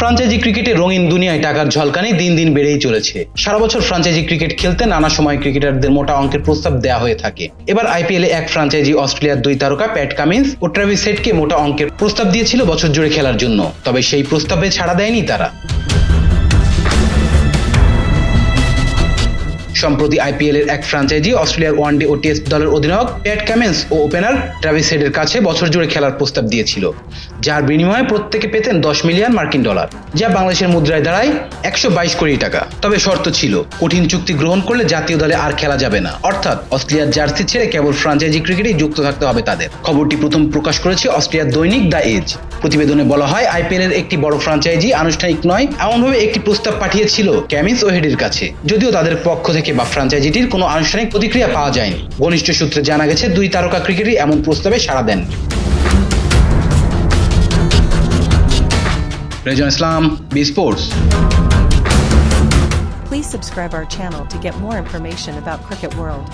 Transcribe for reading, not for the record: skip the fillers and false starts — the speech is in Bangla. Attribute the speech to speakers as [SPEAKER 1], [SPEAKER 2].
[SPEAKER 1] ফ্রাঞ্চাইজি ক্রিকেটে রঙিন দুনিয়ায় টাকার ঝলকানি দিন দিন বেড়েই চলেছে। সারা বছর ফ্রাঞ্চাইজি ক্রিকেট খেলতে নানা সময় ক্রিকেটারদের মোটা অঙ্কের প্রস্তাব দেওয়া হয়ে থাকে। এবার আইপিএলে এক ফ্রাঞ্চাইজি অস্ট্রেলিয়ার 2 তারকা প্যাট কামিন্স ও ট্রাভিস হেডকে মোটা অঙ্কের প্রস্তাব দিয়েছিল বছর জুড়ে খেলার জন্য, তবে সেই প্রস্তাবে ছাড়া দেয়নি তারা। সম্প্রতি আইপিএল এর এক ফ্রাঞ্চাইজি অস্ট্রেলিয়ার ওয়ানডে ও টেস্ট দলের অধিনায়ক প্যাট কামিন্স ও ওপেনার ট্রাভিস হেডের কাছে বছর জুড়ে খেলার প্রস্তাব দিয়েছিল, যার বিনিময়ে প্রত্যেকে পেতেন $10 মিলিয়ন, যা বাংলাদেশের মুদ্রায় দাঁড়ায় 122 কোটি টাকা। তবে শর্ত ছিল, কঠিন চুক্তি গ্রহণ করলে জাতীয় দলে আর খেলা যাবে না, অর্থাৎ অস্ট্রেলিয়ার জার্সি ছেড়ে কেবল ফ্রাঞ্চাইজি ক্রিকেটেই যুক্ত থাকতে হবে তাদের। খবরটি প্রথম প্রকাশ করেছে অস্ট্রেলিয়ার দৈনিক দ্য এজ। প্রতিবেদনে বলা হয়, আইপিএল এর একটি বড় ফ্রাঞ্চাইজি আনুষ্ঠানিক নয় এমনভাবে একটি প্রস্তাব পাঠিয়েছিল কামিন্স ও হেডের কাছে, যদিও তাদের পক্ষ থেকে বা ফ্রাঞ্চাইজিটির কোনো আনুষ্ঠানিক প্রতিক্রিয়া পাওয়া যায়নি। ঘনিষ্ঠ সূত্রে জানা গেছে 2 তারকা ক্রিকেটারই এমন প্রস্তাবে সাড়া দেন। Rezon Islam, B sports.
[SPEAKER 2] Please subscribe our channel to get more information about Cricket World.